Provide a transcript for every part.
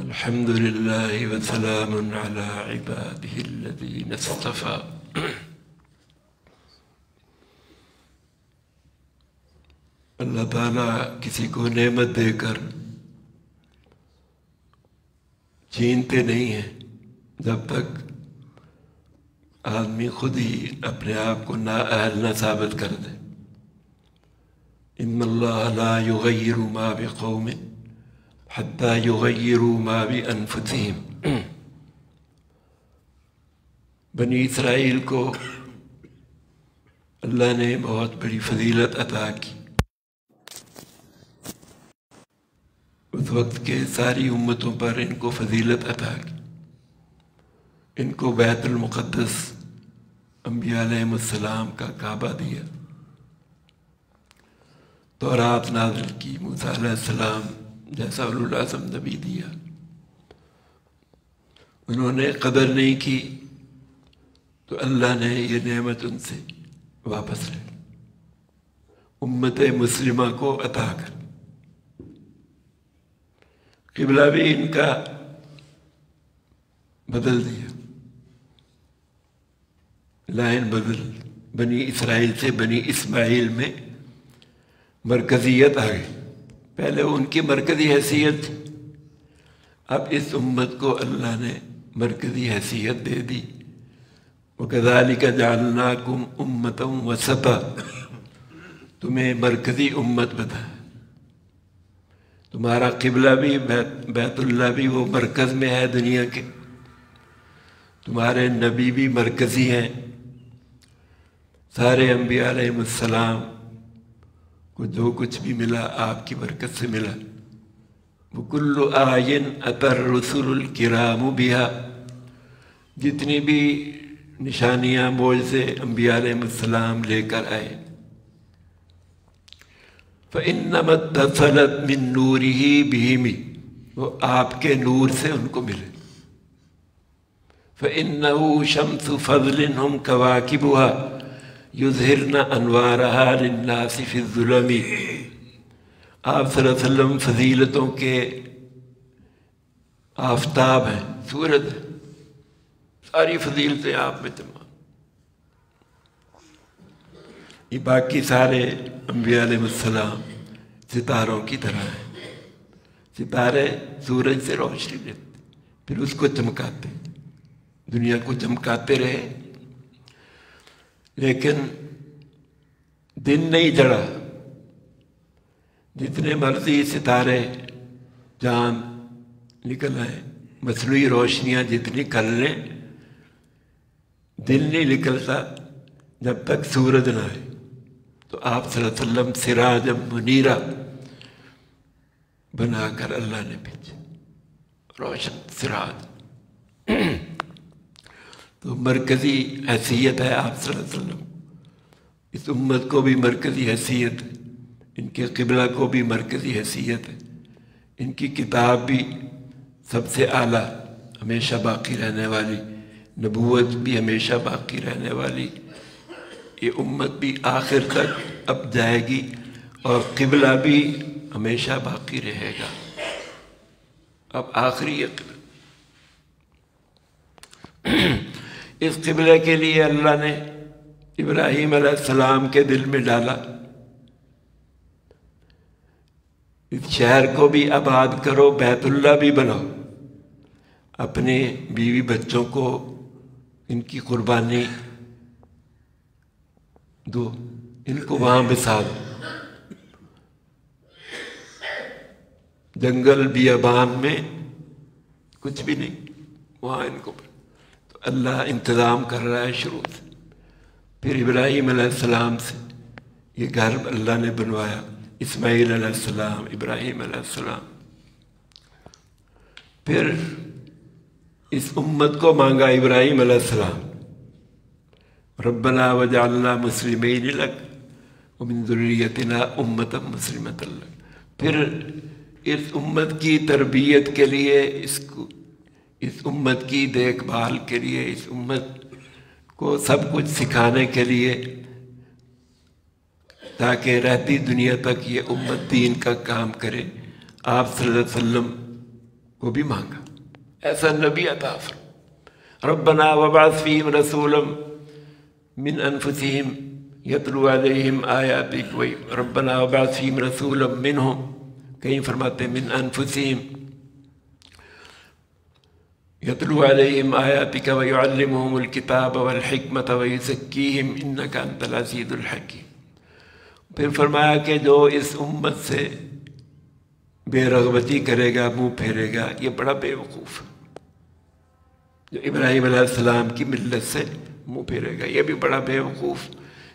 الحمد لله وسلام على عباده الذين اصطفى اللہ تعالیٰ کسی کو نعمت دے کر چھینتے نہیں ہیں جب تک آدمی خود ہی اپنے آپ کو نااہل نہ ثابت کر دے۔ ان اللہ لا یغیر ما بقوم حتی یغیروا ما بانفسہم۔ بنی اسرائیل کو اللہ نے بہت بڑی فضیلت عطا کی۔ اس وقت کے ساری امتوں پر ان کو فضیلت عطا کی۔ ان کو بیت المقدس انبیاء علیہ السلام کا کعبہ دیا، تورات نازل کی، موسیٰ علیہ السلام جیسا اولو العزم نبی دیا۔ انہوں نے قدر نہیں کی تو اللہ نے یہ نعمت ان سے واپس لے امت مسلمہ کو عطا کر۔ قبلہ بھی ان کا بدل دیا، لائن بدل، بنی اسرائیل سے بنی اسماعیل میں مرکزیت آ گئی۔ پہلے ان کی مرکزی حیثیت تھی، اب اس امت کو اللہ نے مرکزی حیثیت دے دی۔ وَكَذَلِكَ جَعَلْنَاكُمْ أُمَّةً وَسَطًا، تمہیں مرکزی امت بتایا۔ تمہارا قبلہ بھی بیت اللہ بھی وہ مرکز میں ہے دنیا کے، تمہارے نبی بھی مرکزی ہیں، سارے انبیاء علیہ السلام کو جو کچھ بھی ملا آپ کی برکت سے ملا۔ وَكُلُّ آیٍ أَتَى الرُّسُلُ الْكِرَامُ بِهَا، جتنی بھی نشانیاں معجزے انبیاء علیہ السلام لے کر آئے۔ فَإِنَّمَا اتصلت مِن نُورِهِ بِهِمْ، وہ آپ کے نور سے ان کو ملے۔ فَإِنَّهُ شَمْسُ فَضْلٍ هُمْ كَوَاكِبُهَا يُظْهِرْنَ أَنْوَارَهَا لِلنَّاسِ فِي الظُّلَمِ۔ آپ صلی اللہ علیہ وسلم فضیلتوں کے آفتاب ہیں، سورج ہیں، ساری فضیلتیں آپ میں تمام۔ یہ باقی سارے انبیاء علیہ السلام ستاروں کی طرح ہیں، ستارے سورج سے روشنی لیتے پھر اس کو چمکاتے، دنیا کو چمکاتے رہے، لیکن دن نہیں چڑھا۔ جتنے مرضی ستارے چاند نکل آئے، مصنوعی روشنیاں جتنی کر لیں، دن نہیں نکلتا جب تک سورج نہ آئے۔ تو آپ صلی اللہ علیہ وسلم سراج منیرہ بنا کر اللہ نے بھیجا، روشن سراج۔ تو مرکزی حیثیت ہے آپ صلی اللہ علیہ وسلم، اس امت کو بھی مرکزی حیثیت ہے، ان کے قبلہ کو بھی مرکزی حیثیت ہے، ان کی کتاب بھی سب سے اعلیٰ، ہمیشہ باقی رہنے والی، نبوت بھی ہمیشہ باقی رہنے والی، یہ امت بھی آخر تک اب جائے گی، اور قبلہ بھی ہمیشہ باقی رہے گا۔ اب آخری یہ قبلہ، اس قبلے کے لیے اللہ نے ابراہیم علیہ السلام کے دل میں ڈالا، اس شہر کو بھی آباد کرو، بیت اللہ بھی بناؤ، اپنے بیوی بچوں کو ان کی قربانی دو، ان کو وہاں بسا دو۔ جنگل بیابان میں کچھ بھی نہیں، وہاں ان کو تو اللہ انتظام کر رہا ہے شروع سے۔ پھر ابراہیم علیہ السلام سے یہ گھر اللہ نے بنوایا، اسماعیل علیہ السلام، ابراہیم علیہ السلام۔ پھر اس امت کو مانگا ابراہیم علیہ السلام، ربنا وجعلنا مسلمین لک ومن ذریتنا امۃ مسلمۃ لک۔ پھر اس امت کی تربیت کے لیے، اس امت کی دیکھ بھال کے لیے، اس امت کو سب کچھ سکھانے کے لیے، تاکہ رہتی دنیا تک یہ امت دین کا کام کرے، آپ صلی اللہ علیہ وسلم کو بھی مانگا، ایسا نبی عطا فرما۔ ربنا وابعث فیہم رسولا من انفسہم یتلو علیہم آیاتک، ربنا وابعث فیہم رسولا منہم، کہیں فرماتے ہیں من انفسہم یتلو علیہم آیاتک ویعلمہم الکتاب والحکمت ویزکیہم انک انت العزیز الحکیم۔ پھر فرمایا کہ جو اس امت سے بے رغبتی کرے گا، منہ پھیرے گا، یہ بڑا بے وقوف ہے۔ جو ابراہیم علیہ السلام کی ملت سے منہ پھیرے گا یہ بھی بڑا بے وقوف،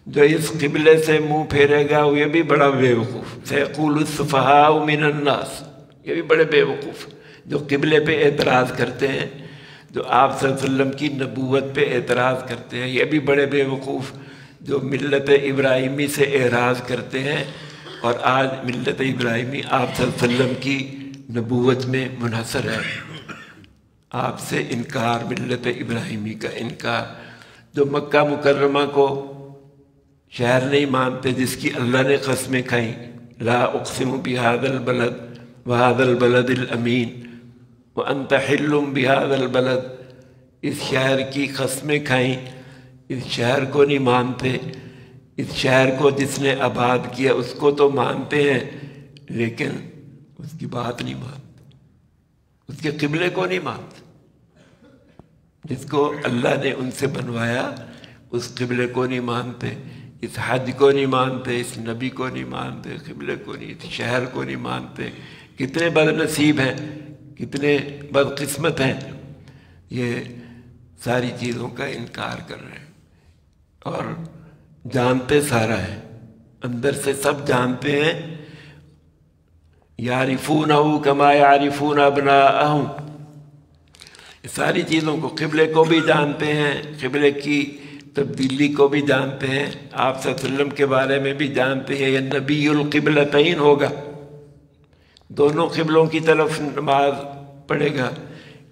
جو اس قبلے سے منہ پھیرے گا یہ بھی بڑا بے وقوف۔ سیقول السفہاء من الناس، یہ بھی بڑے بے وقوف، جو قبلے پہ اعتراض کرتے ہیں، جو آپ صلی اللہ علیہ وسلم کی نبوت پہ اعتراض کرتے ہیں، یہ بھی بڑے بے وقوف، جو ملت ابراہیمی سے اعراض کرتے ہیں اور آج ملت ابراہیمی آپ صلی اللہ علیہ وسلم کی نبوت میں منحصر ہے۔ آپ سے انکار، ملت ابراہیمی کا انکار، جو مکہ مکرمہ کو شہر نہیں مانتے جس کی اللہ نے قسمیں کھائیں، لا اقسم بہذا البلد وہذا البلد الامین وانت حل بہذا البلد، اس شہر کی قسمیں کھائیں، اس شہر کو نہیں مانتے، اس شہر کو جس نے آباد کیا اس کو تو مانتے ہیں لیکن اس کی بات نہیں مانتے، اس کے قبلے کو نہیں مانتے، جس کو اللہ نے ان سے بنوایا اس قبلے کو نہیں مانتے، اس حج کو نہیں مانتے، اس نبی کو نہیں مانتے، قبلے کو نہیں، اس شہر کو نہیں مانتے۔ کتنے بد نصیب ہیں، کتنے بدقسمت ہیں، یہ ساری چیزوں کا انکار کر رہے ہیں اور جانتے سارا ہے، اندر سے سب جانتے ہیں۔ یعرفونہ کما یعرفون ابناءہم، ساری چیزوں کو، قبلے کو بھی جانتے ہیں، قبلے کی تبدیلی کو بھی جانتے ہیں، آپ صلی اللہ علیہ وسلم کے بارے میں بھی جانتے ہیں، یہ نبی القبلتین ہوگا، دونوں قبلوں کی طرف نماز پڑھے گا،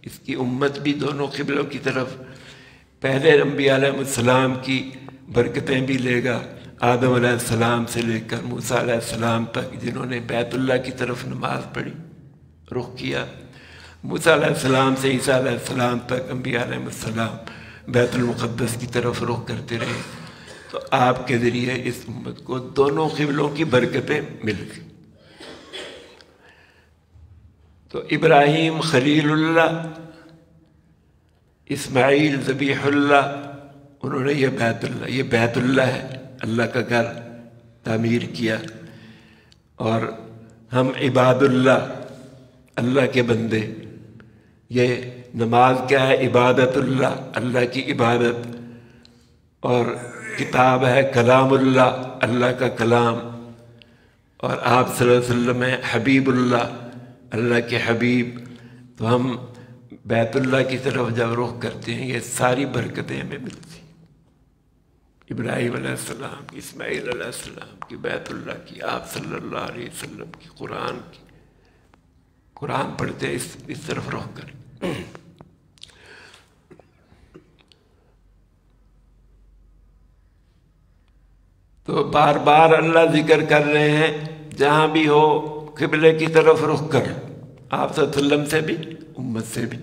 اس کی امت بھی دونوں قبلوں کی طرف، پہلے انبیاء علیہ السلام کی برکتیں بھی لے گا، آدم علیہ السلام سے لے کر موسیٰ علیہ السلام تک، جنہوں نے بیت اللہ کی طرف نماز پڑھی، رخ کیا، موسیٰ علیہ السلام سے عیسیٰ علیہ السلام تک انبیاء علیہ السلام بیت المقدس کی طرف رخ کرتے رہے، تو آپ کے ذریعے اس امت کو دونوں قبلوں کی برکتیں مل گئی۔ تو ابراہیم خلیل اللہ، اسماعیل ذبیح اللہ، انہوں نے یہ بیت اللہ ہے، اللہ کا گھر تعمیر کیا، اور ہم عباد اللہ، اللہ کے بندے، یہ نماز کیا ہے؟ عبادت اللہ، اللہ کی عبادت، اور کتاب ہے کلام اللہ، اللہ کا کلام، اور آپ صلی اللہ علیہ وسلم ہیں حبیب اللہ، اللہ کے حبیب، تو ہم بیت اللہ کی طرف جب رخ کرتے ہیں یہ ساری برکتیں ہمیں ملتی ہیں، ابراہیم علیہ السلام کی، اسماعیل علیہ السلام کی، بیت اللہ کی، آپ صلی اللہ علیہ وسلم کی، قرآن کی، قرآن پڑھتے اس طرف رخ کریں۔ تو بار بار اللہ ذکر کر رہے ہیں جہاں بھی ہو قبلے کی طرف رخ کر، آپ صلی اللہ علیہ وسلم سے بھی، امت سے بھی۔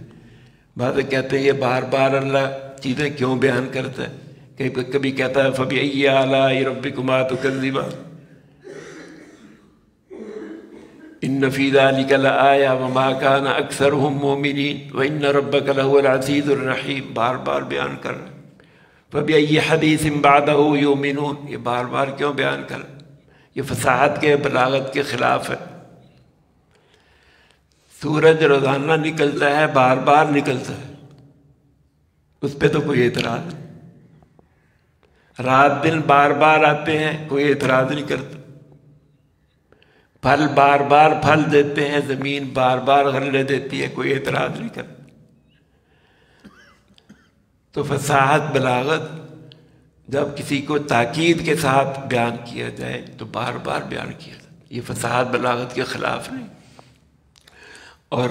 بعض کہتے ہیں یہ بار بار اللہ چیزیں کیوں بیان کرتا ہے، کبھی کہتا ہے فَبِأَيِّ آلَاءِ رَبِّكُمَا تُكَذِّبَانِ إِنَّ فِي ذَلِكَ لَآيَةً وَمَا كَانَ أَكْثَرُهُم مُؤْمِنِينَ وَإِنَّ رَبَّكَ لَهُوَ الْعَزِيزُ الرَّحِيمُ، بار بار بیان کر رہے ہیں۔ فَبِأَيِّ حَدِيثٍ بَعْدَهُ يُؤْمِنُونَ، یہ بار بار کیوں بیان کر رہے ہیں؟ یہ فصاحت کے، بلاغت کے خلاف ہے۔ سورج روزانہ نکلتا ہے، بار بار نکلتا ہے، اس پہ تو کوئی اعتراض نہیں۔ رات دن بار بار آتے ہیں، کوئی اعتراض نہیں کرتا۔ پھل بار بار پھل دیتے ہیں، زمین بار بار غلے دیتی ہے، کوئی اعتراض نہیں کرتا۔ تو فصاحت، بلاغت جب کسی کو تاکید کے ساتھ بیان کیا جائے تو بار بار بیان کیا جائے، یہ فصاحت بلاغت کے خلاف نہیں۔ اور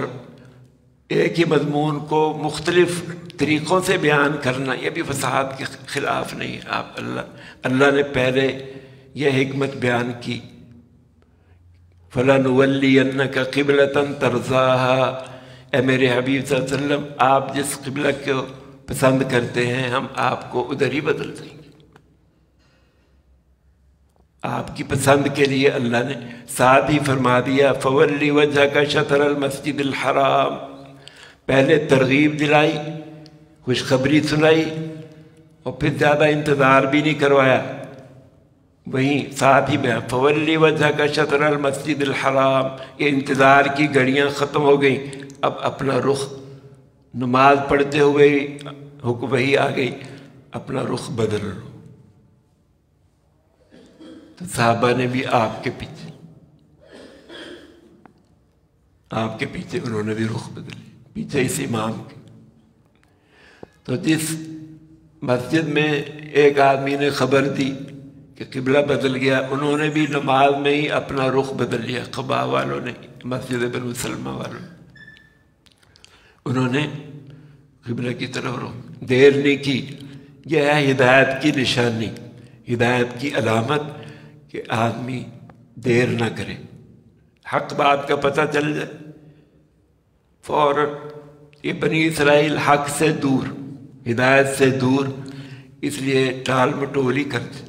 ایک ہی مضمون کو مختلف طریقوں سے بیان کرنا یہ بھی فصاحت کے خلاف نہیں ہے۔ آپ اللہ نے پہلے یہ حکمت بیان کی، فَلَنُوَلِّيَنَّكَ قِبْلَةً تَرْضَاهَا، اے میرے حبیب صلی اللہ علیہ وسلم آپ جس قبلہ کو پسند کرتے ہیں ہم آپ کو ادھر ہی بدل دیں گے۔ آپ کی پسند کے لیے اللہ نے ساتھ ہی فرما دیا فولی وجہک شطر المسجد الحرام، پہلے ترغیب دلائی، خوشخبری سنائی، اور پھر زیادہ انتظار بھی نہیں کروایا، وہیں ساتھ ہی بیان فولی وجہک شطر المسجد الحرام، یہ انتظار کی گھڑیاں ختم ہو گئیں، اب اپنا رخ نماز پڑھتے ہوئے حکم وہی آ گئی اپنا رخ بدل لو۔ تو صحابہ نے بھی آپ کے پیچھے انہوں نے بھی رخ بدلے پیچھے اس امام کے۔ تو جس مسجد میں ایک آدمی نے خبر دی کہ قبلہ بدل گیا، انہوں نے بھی نماز میں ہی اپنا رخ بدل لیا، قباء والوں نے، مسجد بنو سلمہ والوں نے، انہوں نے قبلہ کی طرف رخ، دیر نہیں کی۔ یہ ہے ہدایت کی نشانی، ہدایت کی علامت کہ آدمی دیر نہ کرے، حق بات کا پتہ چل جائے فوراً۔ یہ بنی اسرائیل حق سے دور، ہدایت سے دور، اس لیے ٹال مٹول ہی کرتے،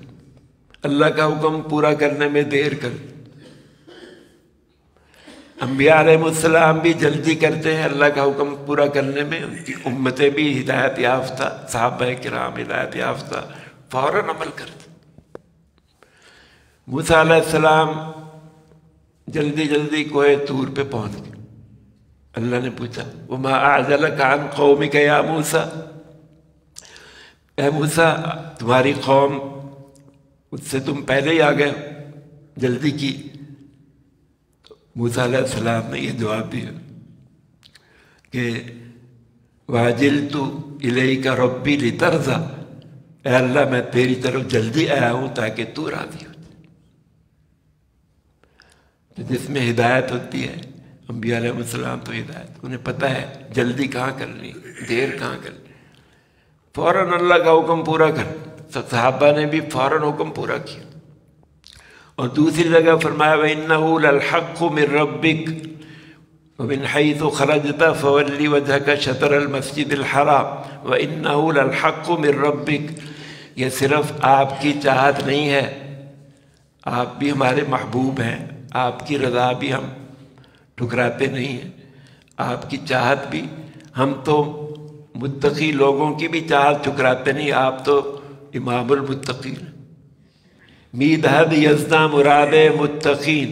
اللہ کا حکم پورا کرنے میں دیر کرتے۔ انبیاء علیہ السلام بھی جلدی کرتے ہیں اللہ کا حکم پورا کرنے میں، ان کی امتیں بھی ہدایت یافتہ، صحابہ کرام ہدایت یافتہ، فوراً عمل کرتے۔ موسیٰ علیہ السلام جلدی جلدی کوہ طور پہ پہنچ گئے، اللہ نے پوچھا وما اعجلک عن قومک یا موسیٰ، اے موسیٰ تمہاری قوم اس سے تم پہلے ہی آ گئے، جلدی کی۔ تو موسیٰ علیہ السلام نے یہ جواب دیا کہ وَعَجِلْتُ إِلَيْكَ رَبِّي لِتَرْضَىٰ، اے اللہ میں تیری طرف جلدی آیا ہوں تاکہ تو راضی ہو۔ تو جس میں ہدایت ہوتی ہے، انبیاء علیہ السلام تو ہدایت، انہیں پتہ ہے جلدی کہاں کرنی، دیر کہاں کرنی، فوراً اللہ کا حکم پورا کر۔ صحابہ نے بھی فوراً حکم پورا کیا۔ اور دوسری جگہ فرمایا وَإِنَّهُ لَلْحَقُّ مِن رَبِّكَ وَمِنْ حَيْثُ خَرَجْتَ فَوَلِّ وَجْهَكَ شَطْرَ الْمَسْجِدِ الْحَرَامِ وَإِنَّهُ لَلْحَقُّ مِن رَبِّكَ، یہ صرف آپ کی چاہت نہیں ہے، آپ بھی ہمارے محبوب ہیں، آپ کی رضا بھی ہم ٹھکراتے نہیں ہیں، آپ کی چاہت بھی، ہم تو متقی لوگوں کی بھی چاہت ٹھکراتے نہیں، آپ تو امام المتقین۔ میدہد یزداں مراد متقین،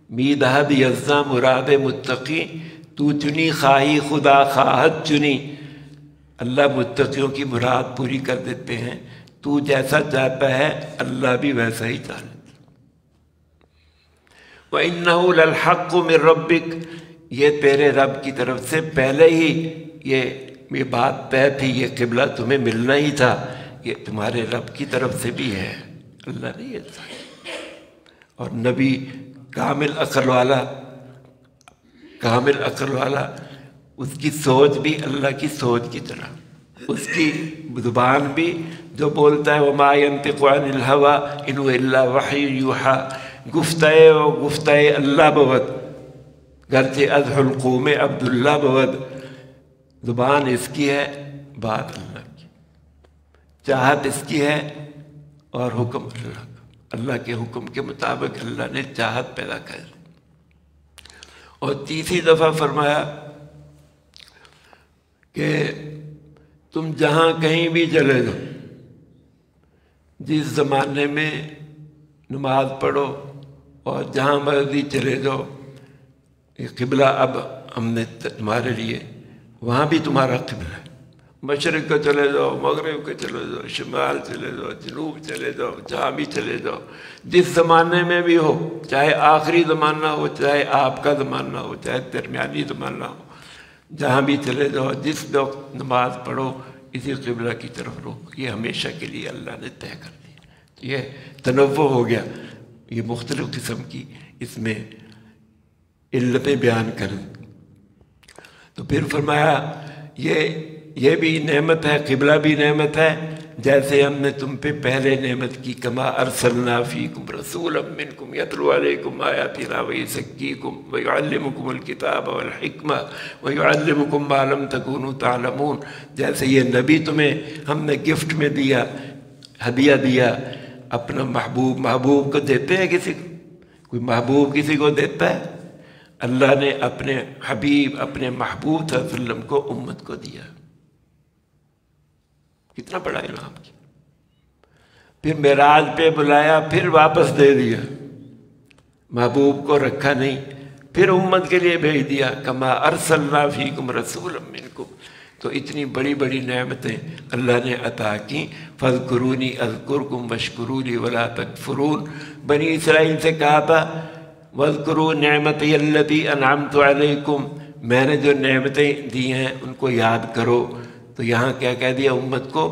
میدہد یزداں مراد متقین، تو چنی خواہی خدا خواہد چنی، اللہ متقیوں کی مراد پوری کر دیتے ہیں، تو جیسا چاہتا ہے اللہ بھی ویسا ہی چاہتا ہے۔ وَإِنَّهُ لَلْحَقُّ مِن رَبِّكَ، یہ تیرے رب کی طرف سے پہلے ہی یہ بات طے تھی، یہ قبلہ تمہیں ملنا ہی تھا، یہ تمہارے رب کی طرف سے بھی ہے، اللہ نے یہ کہا۔ اور نبی کامل عقل والا، اس کی سوچ بھی اللہ کی سوچ کی طرح، اس کی زبان بھی جو بولتا ہے وَمَا يَنطِقُ عَنِ الْهَوَىٰ إِنْ هُوَ إِلَّا وَحْيٌ يُوحَىٰ، گفتہ اللہ بود گرچہ از حلقوم عبداللہ بود، زبان اس کی ہے، بات اللہ کی، چاہت اس کی ہے، اور حکم اللہ کا، اللہ کے حکم کے مطابق اللہ نے چاہت پیدا کر۔ اور تیسری دفعہ فرمایا کہ تم جہاں کہیں بھی چلے جاؤ، جس زمانے میں نماز پڑھو اور جہاں مرضی چلے جاؤ، یہ قبلہ اب ہم نے تمہارے لیے، وہاں بھی تمہارا قبلہ ہے، مشرق کو چلے جاؤ، مغرب کو چلے جاؤ، شمال چلے جاؤ، جنوب چلے جاؤ، جہاں بھی چلے جاؤ، جس زمانے میں بھی ہو، چاہے آخری زمانہ ہو، چاہے آپ کا زمانہ ہو، چاہے درمیانی زمانہ ہو، جہاں بھی چلے جاؤ، جس وقت نماز پڑھو اسی قبلہ کی طرف رخ، یہ ہمیشہ کے لیے اللہ نے طے کر دی۔ یہ تنوع ہو گیا، یہ مختلف قسم کی اس میں علتیں بیان کریں۔ تو پھر فرمایا یہ یہ بھی نعمت ہے، قبلہ بھی نعمت ہے، جیسے ہم نے تم پہ پہلے نعمت کی، کما ارسلنا فیکم رسولا منکم یتلو علیکم آیاتنا ویزکیکم ویعلمکم الکتاب والحکمہ ویعلمکم ما لم تکونوا تعلمون، جیسے یہ نبی تمہیں ہم نے گفٹ میں دیا، ہدیہ دیا، اپنا محبوب، محبوب کو دیتے ہیں کسی کو؟ کوئی محبوب کسی کو دیتا ہے؟ اللہ نے اپنے حبیب، اپنے محبوب صلی اللہ علیہ وسلم کو امت کو دیا، کتنا بڑا انعام کیا۔ پھر معراج پہ بلایا، پھر واپس دے دیا، محبوب کو رکھا نہیں، پھر امت کے لیے بھیج دیا، کما ارسلنا فیکم رسولا منکم۔ تو اتنی بڑی بڑی نعمتیں اللہ نے عطا کی۔ فاذکرونی اذکرکم واشکروا ولا تکفرون، بنی اسرائیل سے کہا تھا واذکروا نعمتی التی انعمت علیکم، میں نے جو نعمتیں دی ہیں ان کو یاد کرو۔ تو یہاں کیا کہہ دیا امت کو؟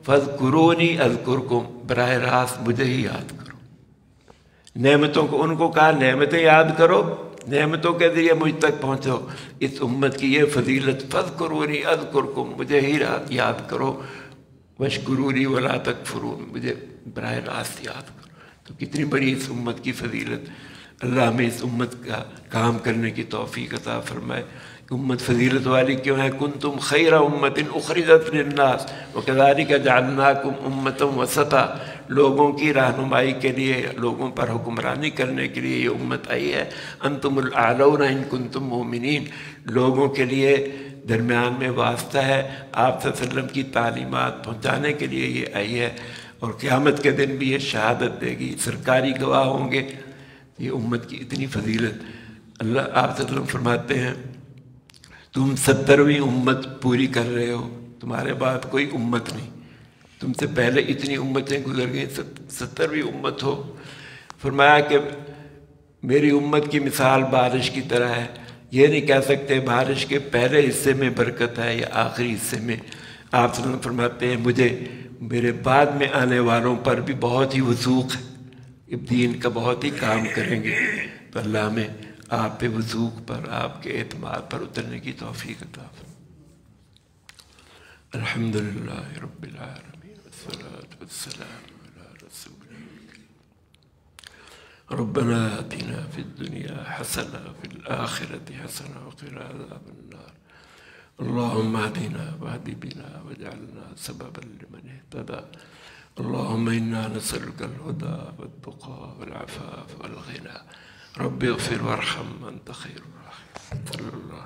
فاذکرونی اذکرکم، براہ راست مجھے ہی یاد کرو۔ نعمتوں کو ان کو کہا نعمتیں یاد کرو، نعمتوں کے ذریعے مجھ تک پہنچو۔ اس امت کی یہ فضیلت، فاذکرونی اذکرکم، مجھے ہی یاد کرو، واشکرونی ولا تکفرون، مجھے براہ راست یاد کرو۔ تو کتنی بڑی اس امت کی فضیلت، اللہ ہمیں اس امت کا کام کرنے کی توفیق عطا فرمائے۔ امت فضیلت والی کیوں ہے؟ کنتم خیر امت اخرجت للناس وکذالک جعلناکم امۃ وسطا، لوگوں کی رہنمائی کے لیے، لوگوں پر حکمرانی کرنے کے لیے یہ امت آئی ہے۔ انتم الاعلون ان کنتم مومنین، لوگوں کے لیے درمیان میں واسطہ ہے، آپ صلی اللہ علیہ وسلم کی تعلیمات پہنچانے کے لیے یہ آئی ہے، اور قیامت کے دن بھی یہ شہادت دے گی، سرکاری گواہ ہوں گے۔ یہ امت کی اتنی فضیلت، اللہ آپ صلی اللہ علیہ وسلم فرماتے ہیں تم 70ویں امت پوری کر رہے ہو، تمہارے بعد کوئی امت نہیں، تم سے پہلے اتنی امتیں گزر گئیں، 70ویں امت ہو۔ فرمایا کہ میری امت کی مثال بارش کی طرح ہے، یہ نہیں کہہ سکتے بارش کے پہلے حصے میں برکت ہے یا آخری حصے میں۔ آپ صلی اللہ علیہ وسلم فرماتے ہیں مجھے میرے بعد میں آنے والوں پر بھی بہت ہی وثوق ہے، اب دین کا بہت ہی کام کریں گے، تو اللہ ہمیں آپ پہ وثوق پر، آپ کے اعتماد پر اترنے کی توفیق عطا فرمائے۔ الحمدللہ رب العالمین والصلاة والسلام علی رسول ربنا آتنا فی الدنیا حسنہ وفی الآخرۃ حسنہ وقنا عذاب النار اللہم اہدنا واہد بنا واجعلنا سببا لمن اہتدی اللہم انا نسألک الہدی والتقی والعفاف والغنی رب اغفر وارحم انت خیر الراحمین صلی اللہ